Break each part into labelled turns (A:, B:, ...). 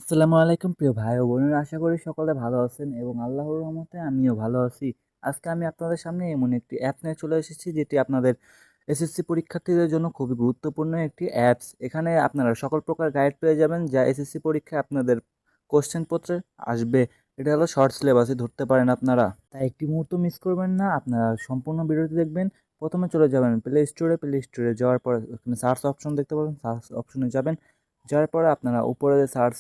A: আসসালামু আলাইকুম প্রিয় ভাই ও বোনেরা, আশা করি সকলে ভালো আছেন এবং আল্লাহর রহমতে আমিও ভালো আছি। আজকে আমি আপনাদের সামনে এমন একটি অ্যাপ নিয়ে চলে এসেছি যেটি আপনাদের এসএসসি পরীক্ষার্থীদের জন্য খুবই গুরুত্বপূর্ণ একটি অ্যাপস। এখানে আপনারা সকল প্রকার গাইড পেয়ে যাবেন যা এসএসসি পরীক্ষায় আপনাদের কোশ্চেন পত্রে আসবে। এটা হলো শর্ট সিলেবাসই ধরতে পারেন আপনারা, তাই একটি মুহূর্ত মিস করবেন না। আপনারা সম্পূর্ণ ভিডিওটি দেখবেন। প্রথমে চলে যাবেন প্লে স্টোরে যাওয়ার পর এখানে সার্চ অপশন দেখতে পাবেন, সার্চ অপশনে যাবেন। যার পরে আপনারা উপরে যে সার্চ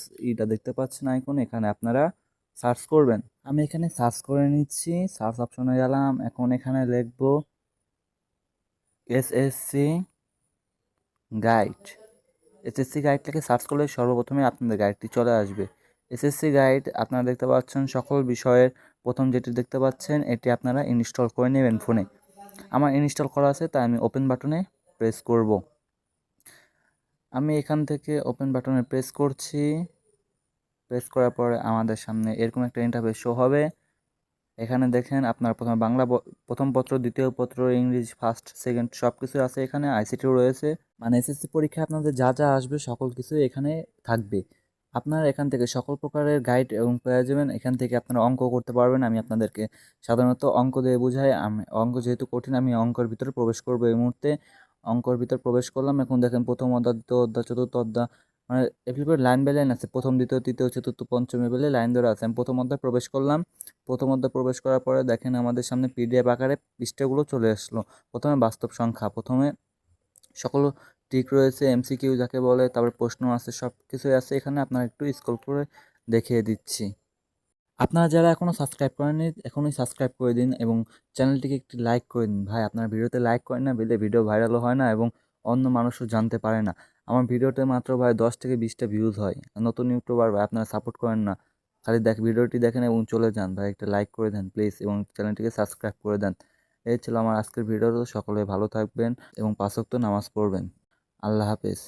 A: দেখতে পাচ্ছেন আইকন, এখানে আপনারা সার্চ করবেন। আমি এখানে সার্চ করে নিচ্ছি, সার্চ অপশনে গেলাম। এখন এখানে লিখব এসএসসি গাইড। এসএসসি গাইড থেকে সার্চ করলে সর্বপ্রথমে আপনাদের গাইডটি চলে আসবে। এসএসসি গাইড আপনারা দেখতে পাচ্ছেন সকল বিষয়ের প্রথম যেটি দেখতে পাচ্ছেন এটি আপনারা ইনস্টল করে নেবেন ফোনে। আমার ইনস্টল করা আছে, তাই আমি ওপেন বাটনে প্রেস করব। আমি এখান থেকে ওপেন বাটনে প্রেস করছি। প্রেস করার পরে আমাদের সামনে এরকম একটা ইন্টারফেস শো হবে। এখানে দেখেন আপনার প্রথমে বাংলা প্রথম পত্র, দ্বিতীয় পত্র, ইংরেজি ফার্স্ট সেকেন্ড সব কিছু আছে। এখানে আইসিটিও রয়েছে, মানে এসএসসি পরীক্ষায় আপনাদের যা যা আসবে সকল কিছু এখানে থাকবে। আপনারা এখান থেকে সকল প্রকারের গাইড এবং পেয়ে যাবেন। এখান থেকে আপনারা অঙ্ক করতে পারবেন। আমি আপনাদেরকে সাধারণত অঙ্ক দিয়ে বোঝাই। আমি অঙ্ক যেহেতু কঠিন, আমি অঙ্কের ভিতরে প্রবেশ করবো এই মুহূর্তে। অঙ্কর ভিতর প্রবেশ করলাম। এখন দেখেন প্রথম অধ্যায়, দ্বিতীয় অধ্যায়, চতুর্থ অধ্যায়, মানে এগুলি করে লাইন বাই লাইন আছে। প্রথম, দ্বিতীয়, তৃতীয়, চতুর্থ, পঞ্চম এগুলি লাইন ধরে আছে। আমি প্রথম অধ্যায় প্রবেশ করলাম। প্রথম অধ্যায় প্রবেশ করার পরে দেখেন আমাদের সামনে পিডিএফ আকারে পৃষ্ঠাগুলো চলে আসলো। প্রথমে বাস্তব সংখ্যা, প্রথমে সকল ট্রিক রয়েছে, এমসিকিউ যাকে বলে, তারপর প্রশ্ন আছে, সব কিছুই আছে এখানে। আপনারা একটু স্ক্রল করে দেখিয়ে দিচ্ছি। আপনারা যারা এখনও সাবস্ক্রাইব করেননি এখনই সাবস্ক্রাইব করে দিন এবং চ্যানেলটিকে একটি লাইক করে দিন। ভাই, আপনার ভিডিওতে লাইক করেন না বলে ভিডিও ভাইরালও হয় না এবং অন্য মানুষও জানতে পারে না। আমার ভিডিওতে মাত্র ভাই 10 থেকে 20টা ভিউজ হয়। নতুন ইউটিউবার ভাই, আপনারা সাপোর্ট করেন না, খালি ভিডিওটি দেখেন এবং চলে যান। ভাই, একটা লাইক করে দেন প্লিজ এবং চ্যানেলটিকে সাবস্ক্রাইব করে দেন। এই ছিল আমার আজকের ভিডিও। সকলে ভালো থাকবেন এবং 5 ওয়াক্ত নামাজ পড়বেন। আল্লাহ হাফেজ।